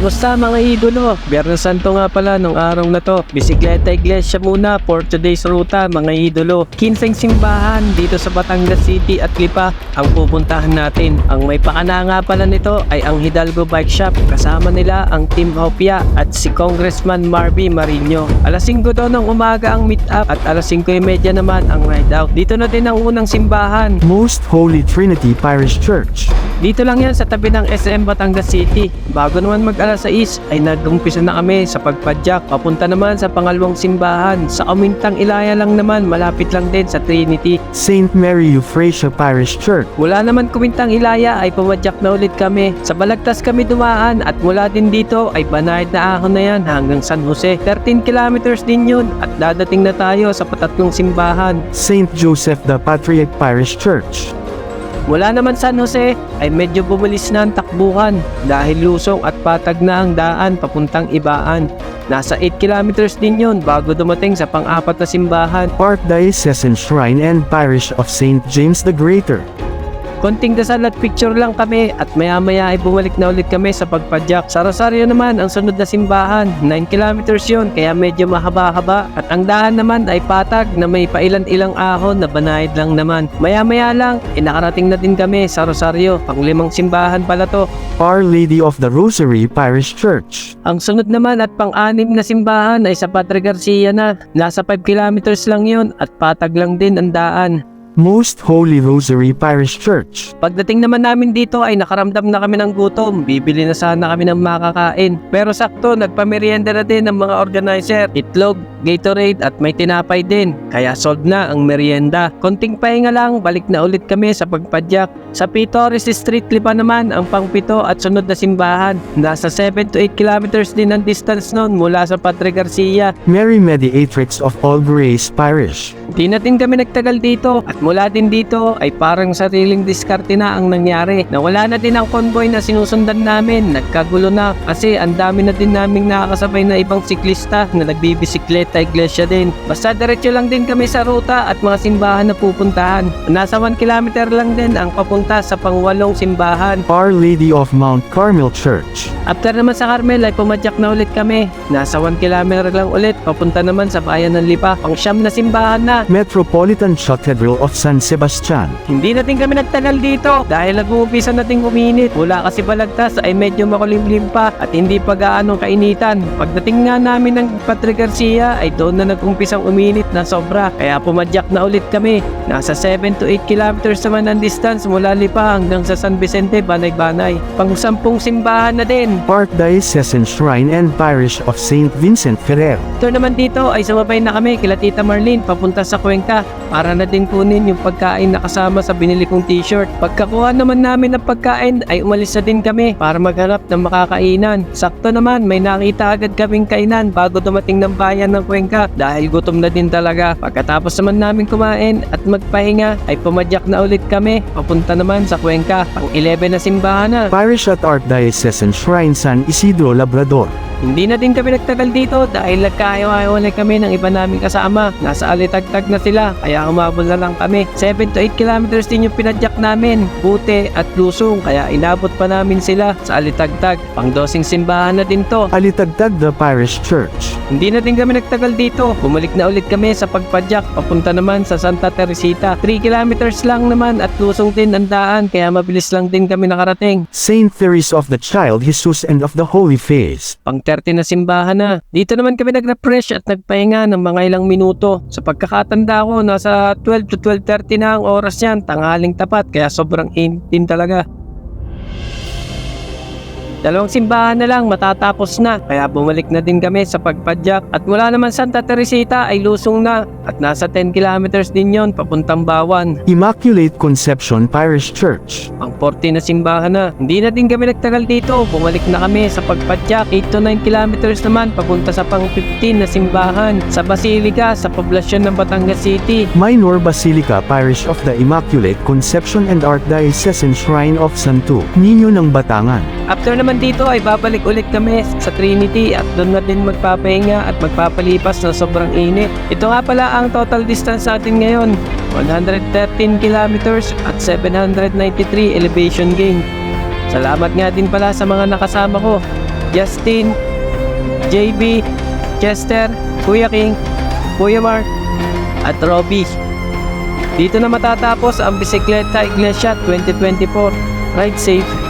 Kamusta mga idolo? Biyernes Santo nga pala nung araw na to. Bisikleta iglesia muna for today's ruta mga idolo. 15 simbahan dito sa Batangas City at Lipa ang pupuntahan natin. Ang may pakana nga pala nito ay ang Hidalgo Bike Shop. Kasama nila ang Team Hopia at si Congressman Marby Marino. Alas 5 daw ng umaga ang meet up at alas 5:30 naman ang ride out. Dito na din ang unang simbahan. Most Holy Trinity Parish Church. Dito lang yan sa tabi ng SM Batangas City. Bago naman mag-alas 6 ay nag-umpisa na kami sa pagpadyak. Papunta naman sa pangalawang simbahan. Sa Kamintang Ilaya lang naman, malapit lang din sa Trinity. St. Mary Euphrasia Parish Church. Mula naman Kamintang Ilaya ay pumadyak na ulit kami. Sa Balagtas kami dumaan at mula din dito ay banayad na ahon na yan hanggang San Jose. 13 kilometers din yun at dadating na tayo sa patatlong simbahan. St. Joseph the Patriarch Parish Church. Mula naman San Jose ay medyo bumilis na ang takbuhan dahil lusong at patag na ang daan papuntang Ibaan. Nasa 8 kilometers din yun bago dumating sa pang-apat na simbahan. Archdiocesan Shrine and Parish of St. James the Greater. Konting dasal at picture lang kami at maya-maya ay bumalik na ulit kami sa pagpadyak. Sa Rosario naman ang sunod na simbahan, 9 kilometers yun kaya medyo mahaba-haba at ang daan naman ay patag na may pailan-ilang ahon na banayad lang naman. Maya-maya lang, nakarating na din kami sa Rosario, pang-5 simbahan pala to. Our Lady of the Rosary Parish Church. Ang sunod naman at pang-6 na simbahan ay sa Padre Garcia na, nasa 5 kilometers lang yun at patag lang din ang daan. Most Holy Rosary Parish Church. Pagdating naman namin dito ay nakaramdam na kami ng gutom. Bibili na sana kami ng makakain. Pero sakto, nagpamerienda na din ng mga organizer. Itlog, Gatorade at may tinapay din. Kaya sold na ang merienda. Konting pahinga lang, balik na ulit kami sa pagpadyak. Sa P. Torres Street, Lipa naman ang pang-7 at sunod na simbahan. Nasa 7 to 8 kilometers din ang distance noon mula sa Padre Garcia. Mary Mediatrix of All Grace Parish. Di na din kami nagtagal dito at mula din dito ay parang sariling diskarte na ang nangyari. Nawala na din ang convoy na sinusundan namin. Nagkagulo na kasi ang dami na din naming nakakasabay na ibang siklista na nagbibisikleta iglesia din. Basta diretso lang din kami sa ruta at mga simbahan na pupuntahan. Nasa 1 kilometer lang din ang papunta sa pang-8 simbahan. Our Lady of Mount Carmel Church. After naman sa Carmel ay pumadyak na ulit kami. Nasa 1 kilometer lang ulit papunta naman sa bayan ng Lipa. Pang-9 na simbahan na. Metropolitan Cathedral of San Sebastian. Hindi na din kami nagtagal dito dahil nag-uumpisa na din uminit. Mula kasi Balagtas ay medyo makulimlim pa at hindi pa gaanong kainitan. Pagdating nga namin ng Padre Garcia ay doon na nag-umpisang uminit na sobra. Kaya pumadyak na ulit kami. Nasa 7 to 8 kilometers naman ang distance mula Lipa hanggang sa San Vicente, Banay-Banay. Pang-10 simbahan na din. Archdiocesan Shrine and Parish of St. Vincent Ferrer. Ito naman dito ay sumabay na kami kila Tita Marlene papunta sa Cuenca para na din kunin yung pagkain na kasama sa binili kong t-shirt. Pagkakuha naman namin ng pagkain ay umalis na din kami para maghanap ng makakainan. Sakto naman may nakita agad kaming kainan bago dumating ng bayan ng Cuenca dahil gutom na din talaga. Pagkatapos naman namin kumain at magpahinga ay pumadyak na ulit kami papunta naman sa Cuenca. Pang-11 na simbahan na. Parish at Archdiocesan Shrine San Isidro Labrador. Hindi na din kami nagtagal dito dahil nagkaiwa-iwalay kami ng iba naming kasama. Nasa alitagtag na sila kaya umabol na lang kami. 7 to 8 kilometers din yung pinadyak namin. Buti at lusong kaya inabot pa namin sila sa alitagtag. Pang-12 simbahan na din to. Alitagtag the Parish Church. Hindi na din kami nagtagal dito. Bumalik na ulit kami sa pagpadyak. Papunta naman sa Santa Teresita. 3 kilometers lang naman at lusong din ang daan kaya mabilis lang din kami nakarating. St. Therese of the Child Jesus and of the Holy Face. Pang-30 na simbahan na. Dito naman kami nag-refresh at nagpahinga ng mga ilang minuto. Sa pagkakatanda ko, nasa 12 to 12:30 na ang oras yan. Tanghaling tapat kaya sobrang init din talaga. 2 simbahan na lang matatapos na kaya bumalik na din kami sa pagpadyak at mula naman Santa Teresita ay lusong na at nasa 10 kilometers din yon papuntang Bawan. Immaculate Conception Parish Church. Ang 40 na simbahan na. Hindi na din kami nagtagal dito. Bumalik na kami sa pagpadyak. 8 to 9 kilometers naman papunta sa pang 15 na simbahan sa Basilica sa poblasyon ng Batangas City. Minor Basilica Parish of the Immaculate Conception and Archdiocesan Shrine of Santo Niño ng Batangan. After naman dito ay babalik ulit kami sa Trinity at doon na din magpapahinga at magpapalipas na sobrang init. Ito nga pala ang total distance natin ngayon. 113 kilometers at 793 elevation gain. Salamat nga din pala sa mga nakasama ko. Justin, JB, Chester, Kuya King, Kuya Mark, at Robby. Dito na matatapos ang Bisikleta Iglesia 2024. Ride safe!